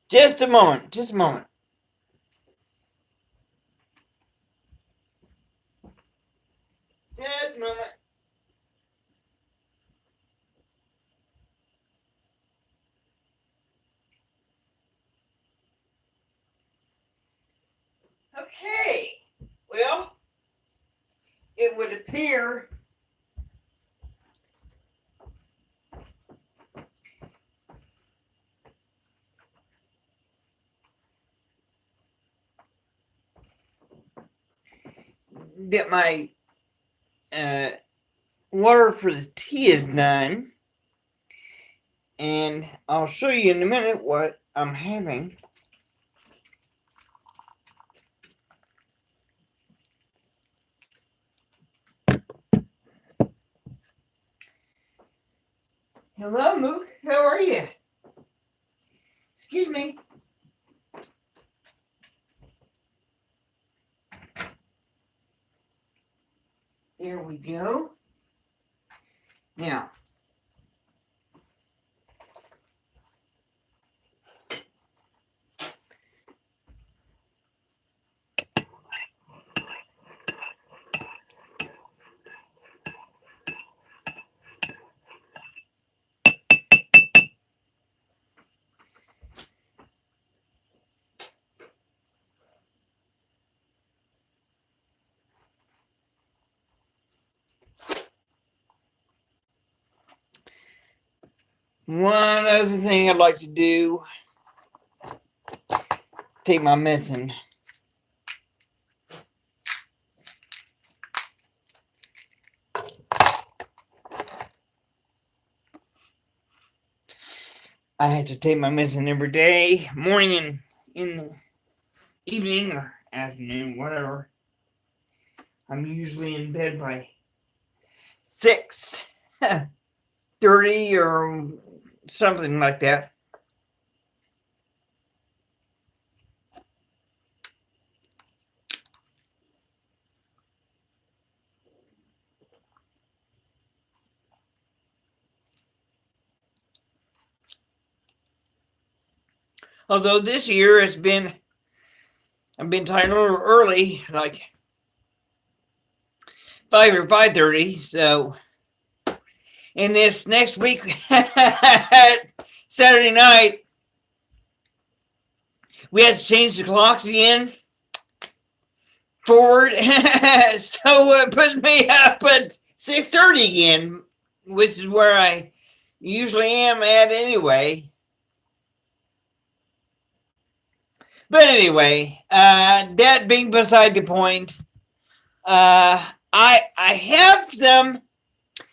Just a moment. Just a moment. Just a moment. Okay. Well, it would appear that my water for the tea is done. And I'll show you in a minute what I'm having. Hello, Mook. How are you? Excuse me. There we go. Now, one other thing I'd like to do, take my medicine. I have to take my medicine every day, morning and in the evening or afternoon, whatever. I'm usually in bed by 6:30 or something like that. Although this year I've been tired a little early, like 5 or 5:30. So, and this next week, Saturday night, we had to change the clocks again forward. So it puts me up at 6:30 again, which is where I usually am at anyway. But anyway, that being beside the point, I have some.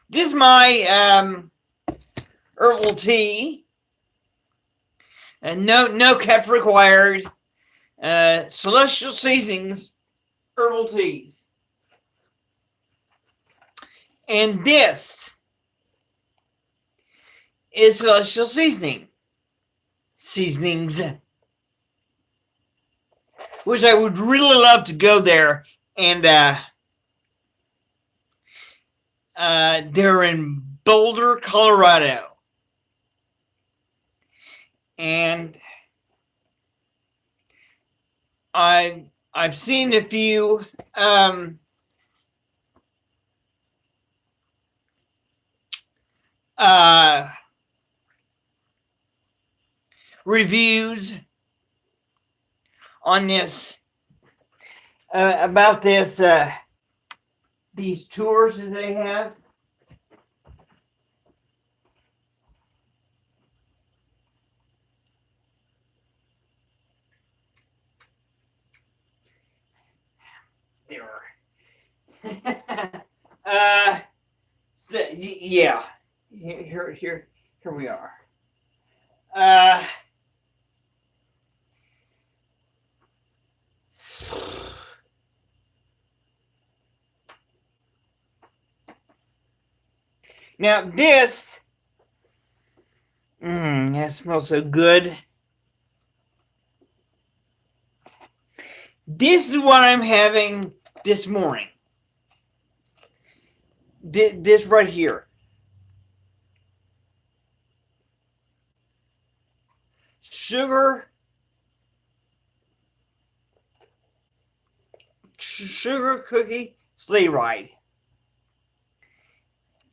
This is my herbal tea, and no cap required. Celestial Seasonings herbal teas, and this is Celestial Seasonings, which I would really love to go there, and they're in Boulder, Colorado, and I've seen a few reviews on this about this these tours that they have. There. So, yeah. Here we are. Now this, that smells so good. This is what I'm having this morning. This right here. Sugar sugar cookie sleigh ride.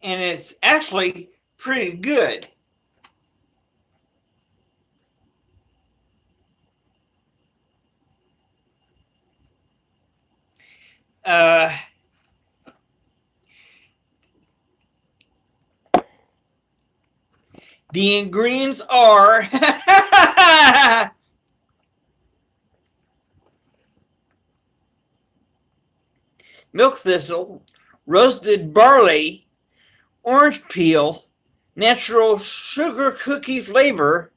And it's actually pretty good. The ingredients are milk thistle, roasted barley, orange peel, natural sugar cookie flavor,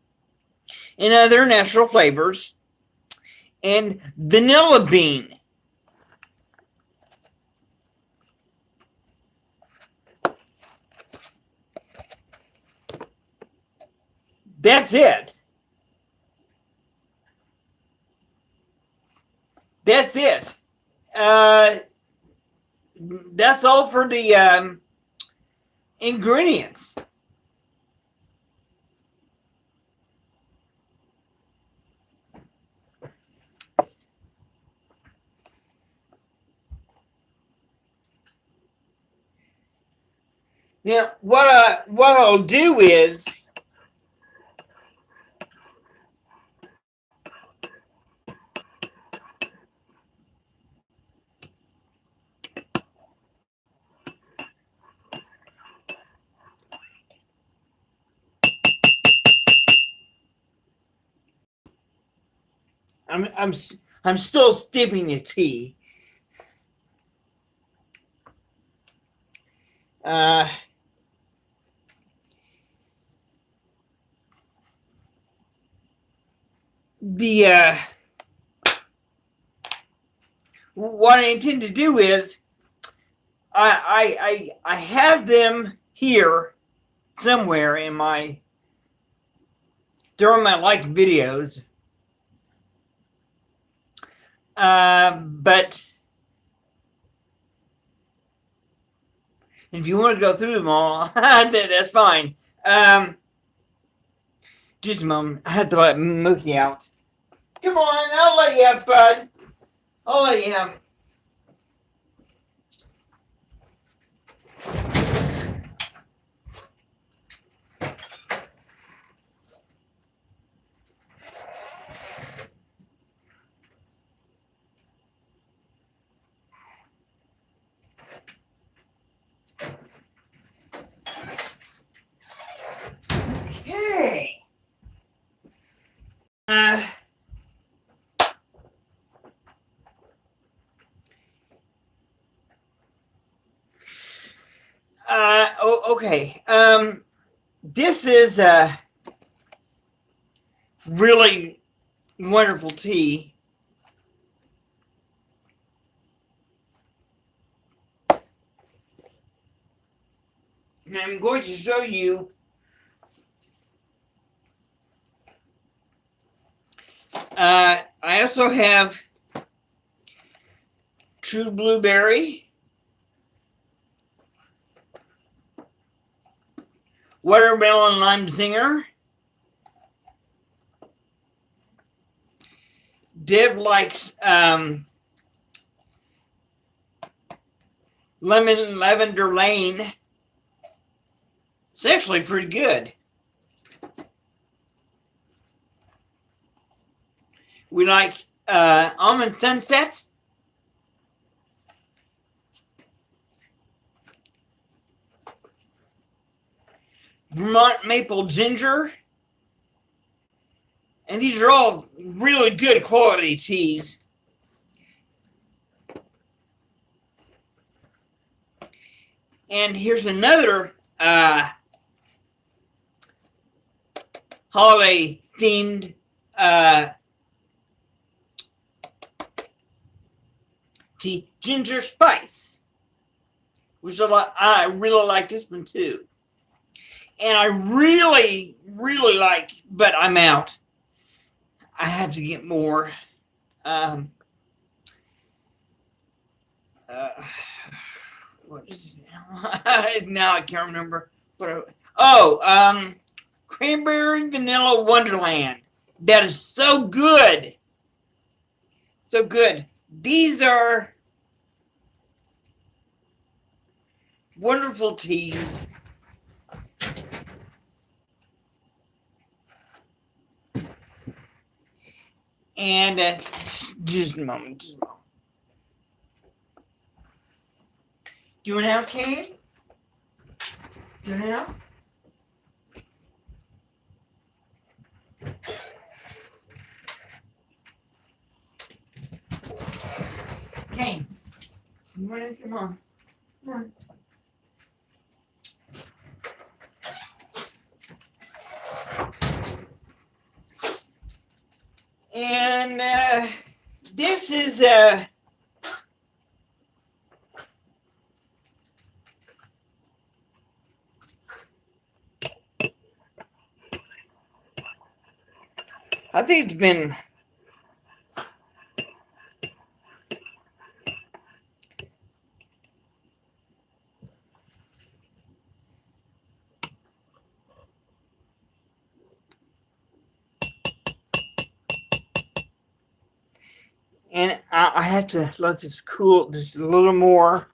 and other natural flavors, and vanilla bean. That's it. That's it. That's all for the ingredients. Now, what I'll do is I'm still steeping the tea. The what I intend to do is I have them here somewhere in my during my liked videos, but if you want to go through them all, that's fine. Just a moment. I have to let Mookie out. Come on, I'll let you out, bud. I'll let you out. Okay. Okay. This is a really wonderful tea. And I'm going to show you I also have True Blueberry, Watermelon Lime Zinger, Deb likes Lemon Lavender Lane. It's actually pretty good. We like Almond Sunset, Vermont Maple Ginger, and these are all really good quality teas. And here's another holiday themed tea, Ginger Spice, which I really like this one too. And I really like, but I'm out. I have to get more. What is it now? Now I can't remember. Cranberry Vanilla Wonderland. That is so good. So good. These are wonderful teas. And just a moment. Do you want to have Kane? Do you want to have? Kane, you want to come on? Come on. And this is I think it's been and I have to let this cool just a little more.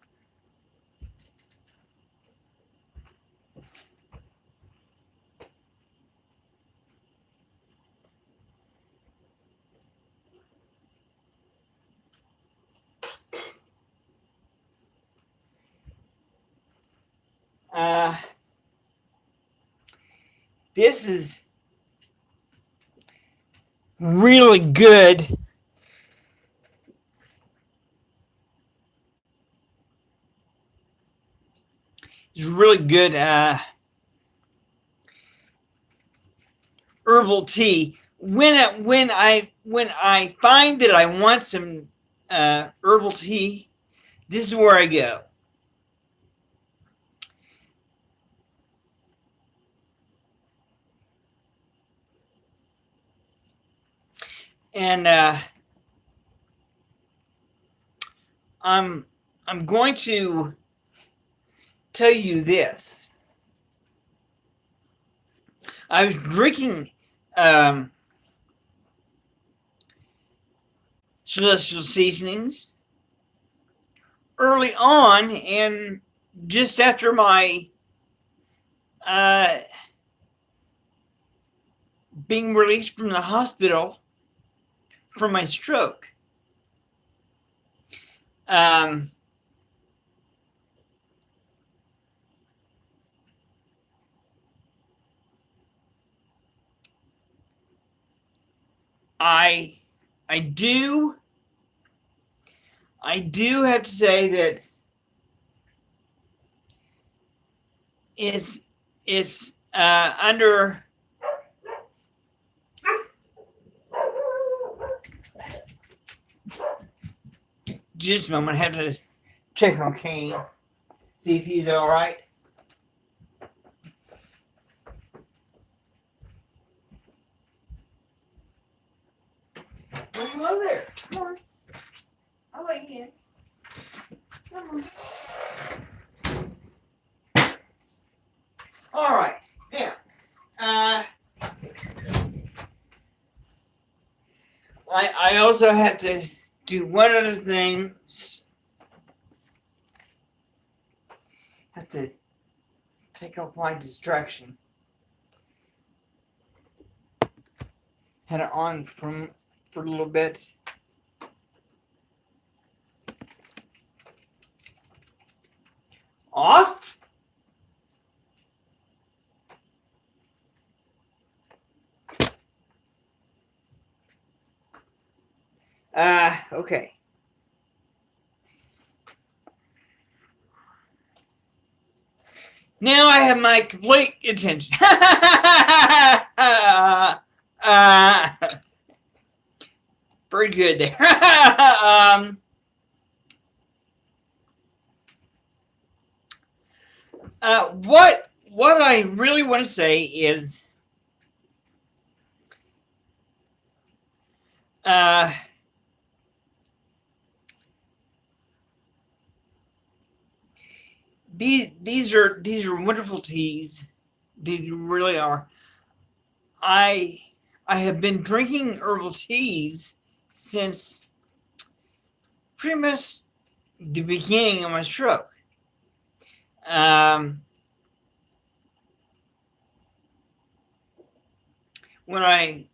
This is really good. It's really good herbal tea. When I find that I want some herbal tea, this is where I go. And I'm going to tell you this. I was drinking Celestial Seasonings early on, and just after my being released from the hospital from my stroke. I do have to say that it's under just a moment. I have to check on Kane, see if he's all right. Well, hello there. Come on. I'll let you in. Come on. All right. Now, I also have to do one other thing. Have to take off my distraction. Had it on for a little bit. Off. Okay. Now I have my complete attention. Pretty good there. What I really want to say is these are wonderful teas. These really are. I have been drinking herbal teas since pretty much the beginning of my stroke. When I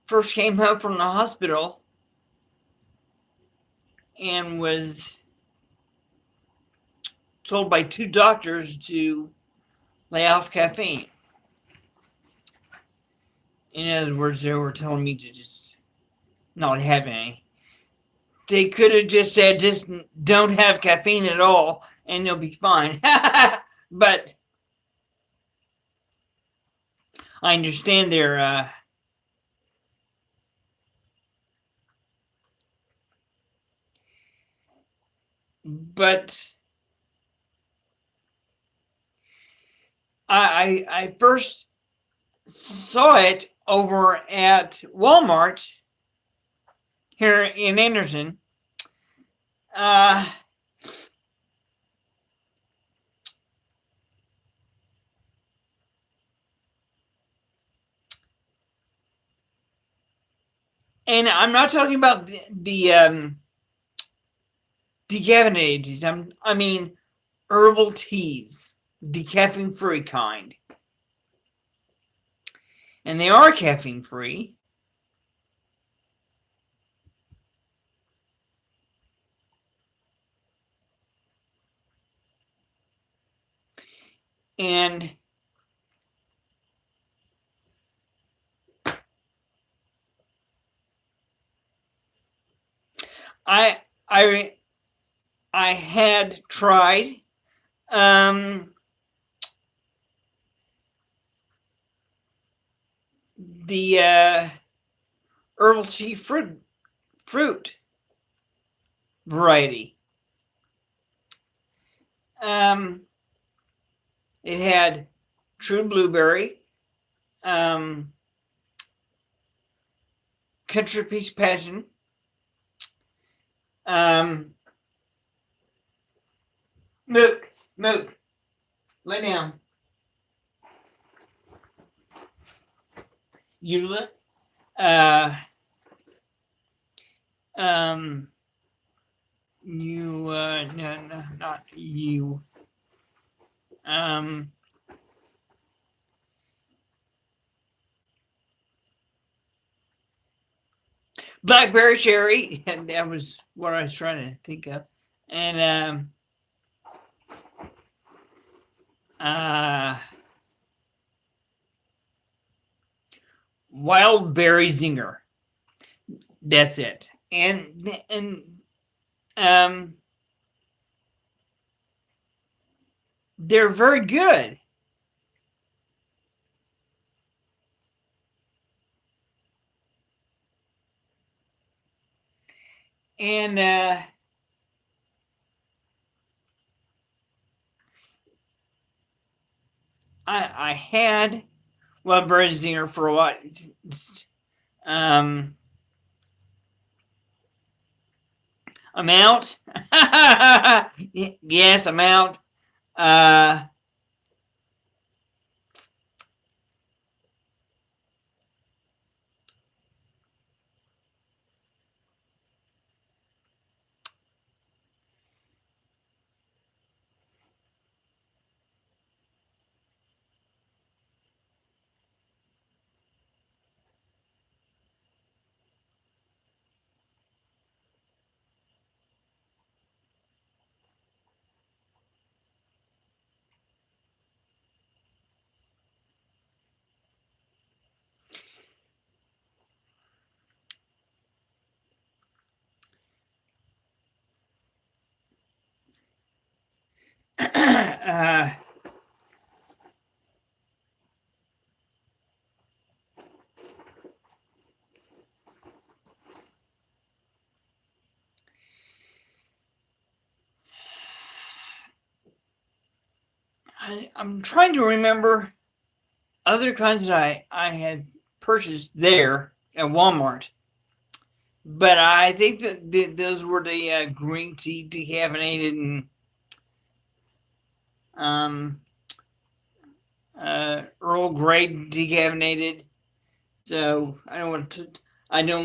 first came home from the hospital and was told by 2 doctors to lay off caffeine. In other words, they were telling me to just not have any. They could have just said, just don't have caffeine at all and you'll be fine. But I understand their but I first saw it over at Walmart here in Anderson. And I'm not talking about the decaffeinated teas. I mean herbal teas, decaffeine free kind. And they are caffeine free. And I had tried the herbal tea fruit variety. It had true blueberry, country peach passion, Mook, lay down. Eula, no, not you. Blackberry cherry, and that was what I was trying to think of. And wild berry zinger. That's it. And they're very good. And I had wild berry zinger for a while. I'm out. Yes, I'm out. I'm trying to remember other kinds that I had purchased there at Walmart, but I think that those were the green tea decaffeinated and Earl Grey decaffeinated. So I don't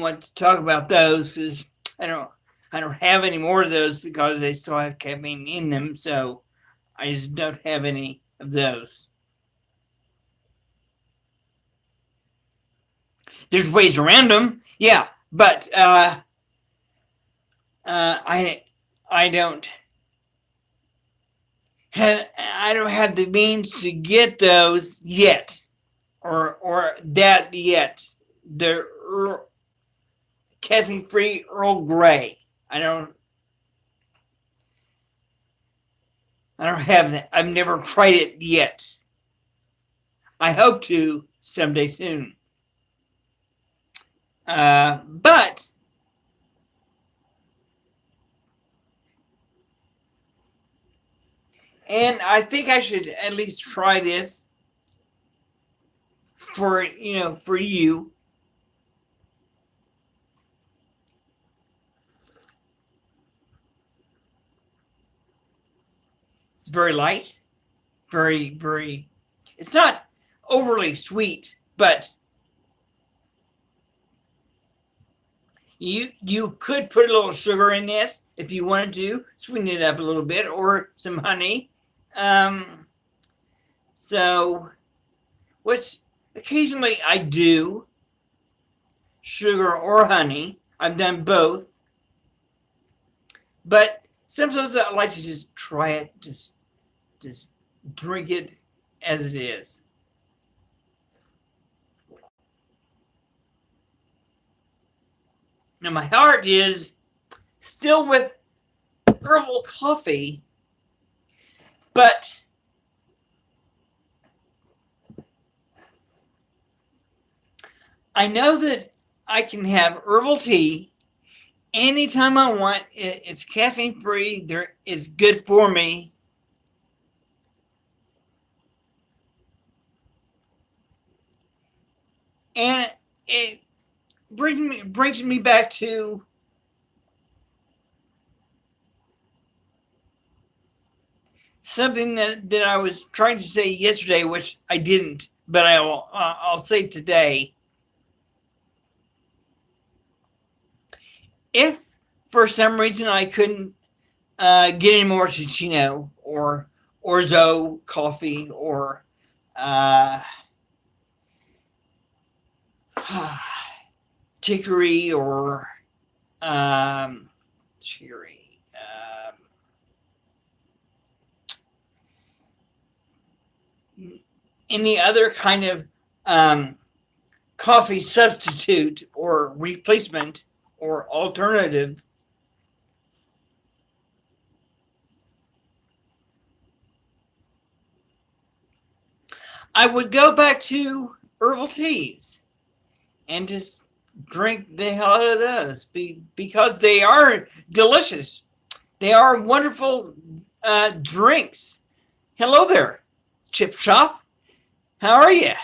want to talk about those because I don't have any more of those because they still have caffeine in them. So I just don't have any of those. There's ways around them, yeah, but I don't have the means to get those yet, or that yet. The caffeine-free Earl Grey. I don't have that. I've never tried it yet. I hope to someday soon. But and I think I should at least try this for you. It's very light, very. It's not overly sweet, but you could put a little sugar in this if you wanted to sweeten it up a little bit, or some honey. So, which occasionally I do, sugar or honey. I've done both, but sometimes I like to just try it, just drink it as it is. Now my heart is still with herbal coffee, but I know that I can have herbal tea anytime I want. It's caffeine free. It's good for me. And it brings me back to something that I was trying to say yesterday, which I didn't, but I'll say today. If for some reason I couldn't get any more Ticino or orzo coffee or chicory or cherry, any other kind of coffee substitute or replacement or alternative, I would go back to herbal teas and just drink the hell out of those because they are delicious. They are wonderful drinks. Hello there, Chip Shop. How are you?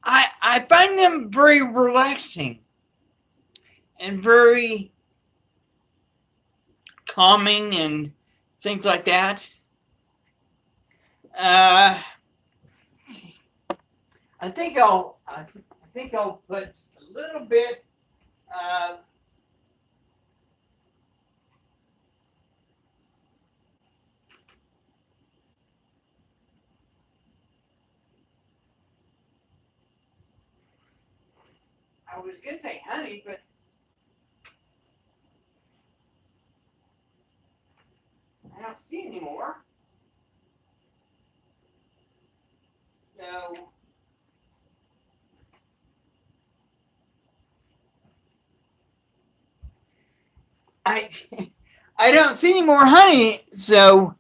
I find them very relaxing and very calming and things like that. I think I'll put a little bit of I was gonna say honey, but I don't see any more. So I don't see any more honey. So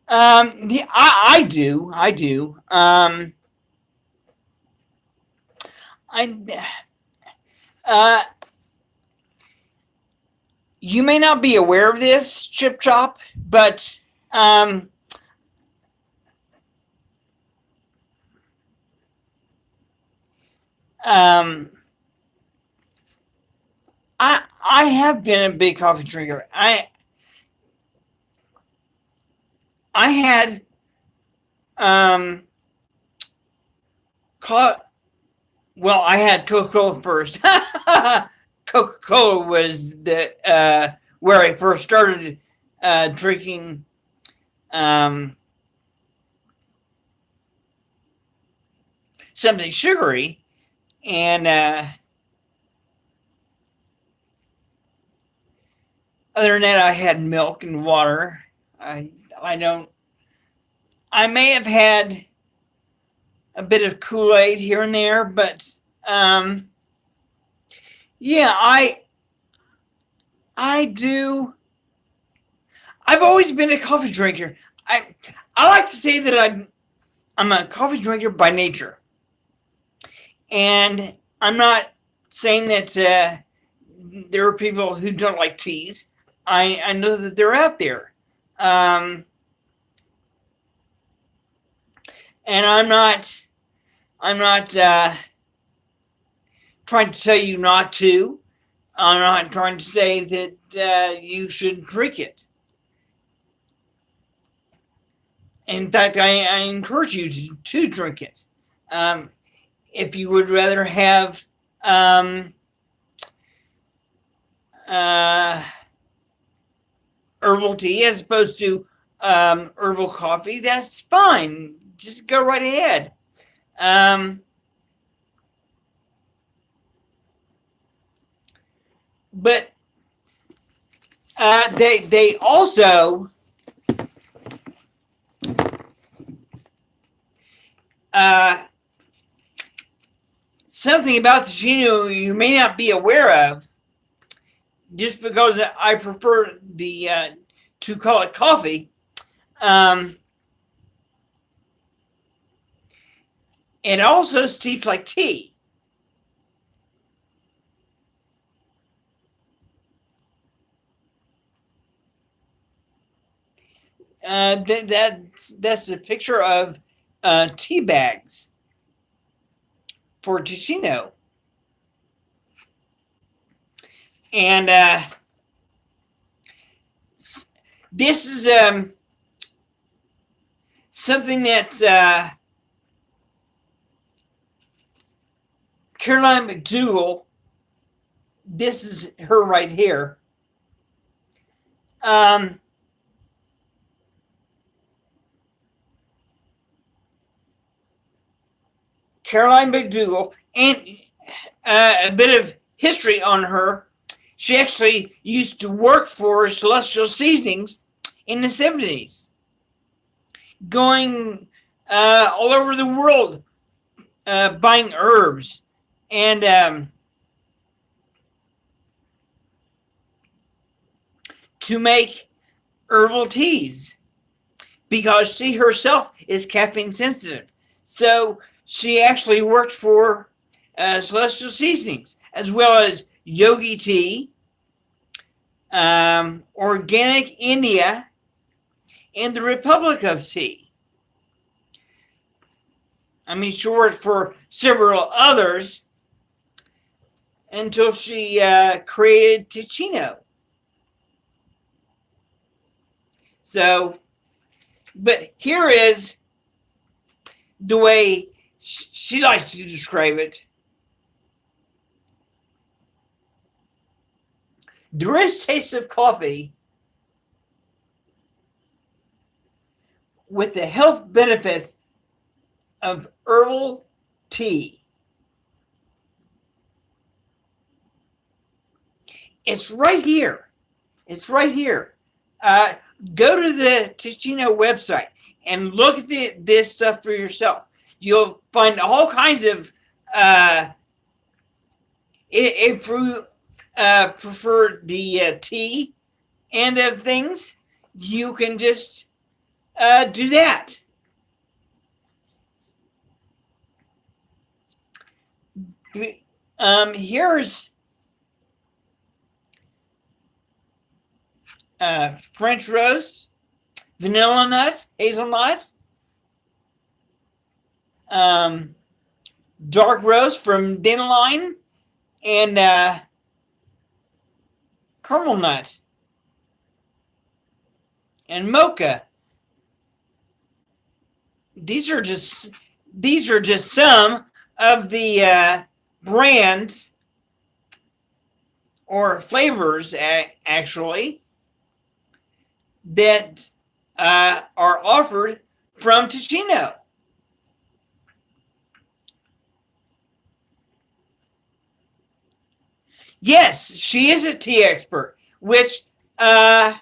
I do. You may not be aware of this, Chip Chop, but I have been a big coffee drinker. I had I had Coca-Cola first. Coca-Cola was the where I first started drinking something sugary, and other than that, I had milk and water. I don't. I may have had a bit of Kool-Aid here and there, but yeah, I do. I've always been a coffee drinker. I like to say that I'm a coffee drinker by nature, and I'm not saying that there are people who don't like teas. I know that they're out there, and I'm not trying to tell you not to. I'm not trying to say that you should drink it. In fact, I encourage you to drink it. If you would rather have herbal tea as opposed to herbal coffee, that's fine. Just go right ahead. But they also something about Ticino you may not be aware of, just because I prefer to call it coffee. It also steeps like tea. That's a picture of tea bags for Ticino. And this is something that Caroline McDougall, this is her right here. Caroline McDougall, and a bit of history on her. She actually used to work for Celestial Seasonings in the 70s, going all over the world buying herbs and to make herbal teas, because she herself is caffeine sensitive. So she actually worked for Celestial Seasonings, as well as Yogi Tea, Organic India, and the Republic of Tea. I mean, she worked for several others until she created Ticino. So, but here is the way she likes to describe it. The rich taste of coffee with the health benefits of herbal tea. It's right here. It's right here. Go to the Ticino website and look at this stuff for yourself. You'll find all kinds of, if you prefer the tea end of things, you can just do that. Here's French roast, vanilla nuts, hazelnuts, dark roast from dandelion, and caramel nut, and mocha. These are just some of the brands or flavors actually that are offered from Ticino. Yes, she is a tea expert, which among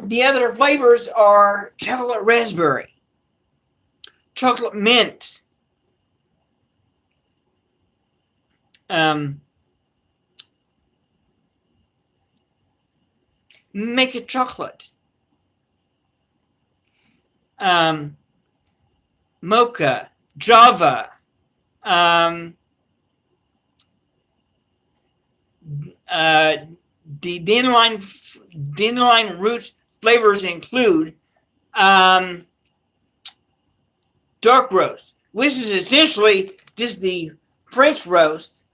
the other flavors are chocolate raspberry, chocolate mint, make it chocolate, mocha, java, the dandelion root flavors include dark roast, which is essentially just the French roast,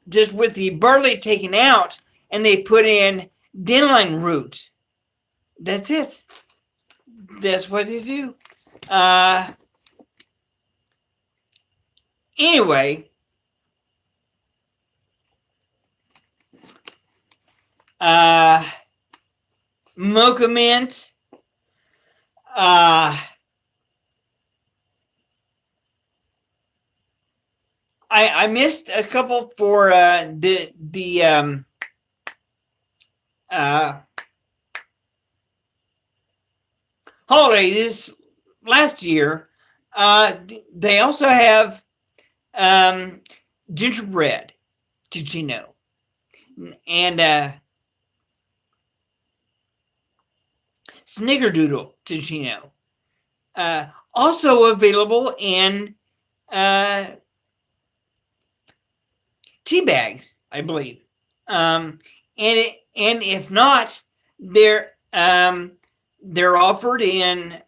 just with the barley taken out, and they put in dandelion root. That's it. That's what they do. Anyway, mocha mint. I missed a couple for the holiday this last year. They also have gingerbread Ticino and snickerdoodle Ticino. Also available in tea bags, I believe. And if not, they're offered in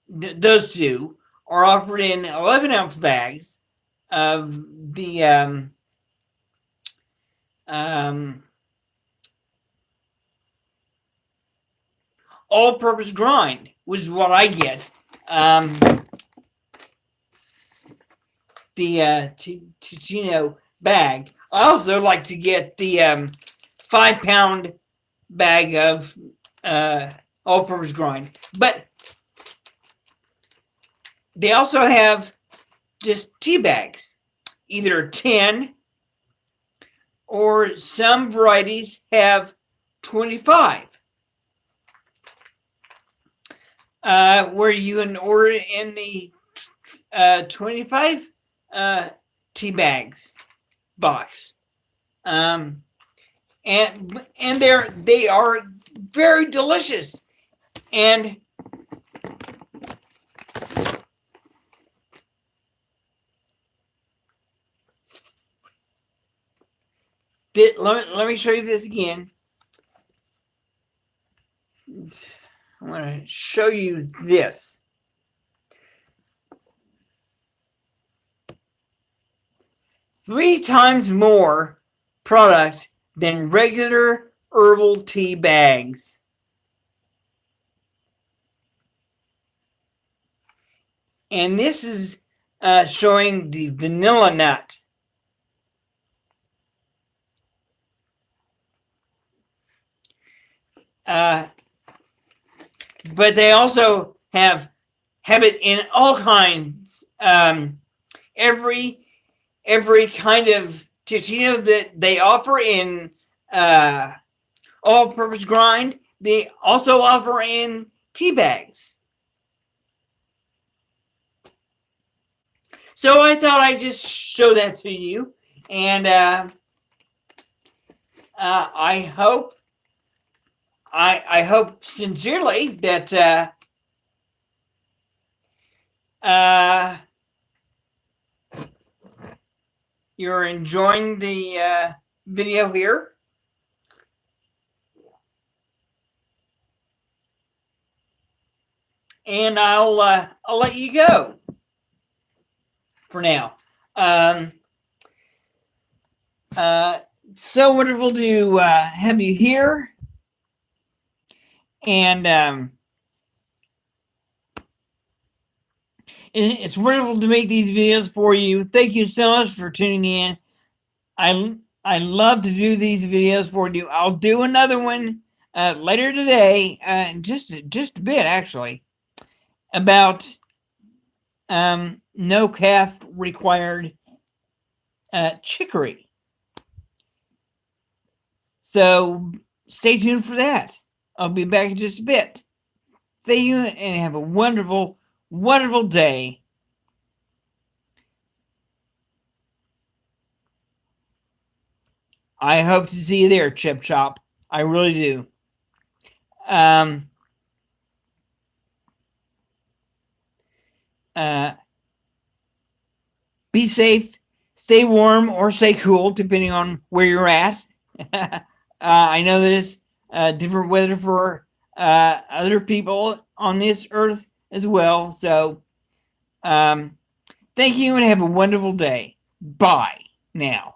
those two are offered in 11-ounce bags of the all-purpose grind, which is what I get. The Ticino bag. I also like to get the 5-pound bag of all-purpose grind, but they also have just tea bags, either 10 or some varieties have 25. Where you can order in the 25 tea bags box, and they are very delicious. And let me show you this again. I'm going to show you this. Three times more product than regular herbal tea bags. And this is showing the vanilla nut. But they also have it in all kinds. Every kind of Ticino that they offer in all-purpose grind, they also offer in tea bags. So I thought I'd just show that to you, and I hope sincerely that you're enjoying the video here. And I'll let you go for now. So wonderful to have you here. And It's wonderful to make these videos for you. Thank you so much for tuning in. I love to do these videos for you. I'll do another one later today, just a bit actually, about no calf required chicory. So stay tuned for that. I'll be back in just a bit. Thank you and have a wonderful, wonderful day. I hope to see you there, Chip Chop. I really do. Be safe, stay warm, or stay cool, depending on where you're at. I know that it's different weather for other people on this earth as well. So, thank you and have a wonderful day. Bye now.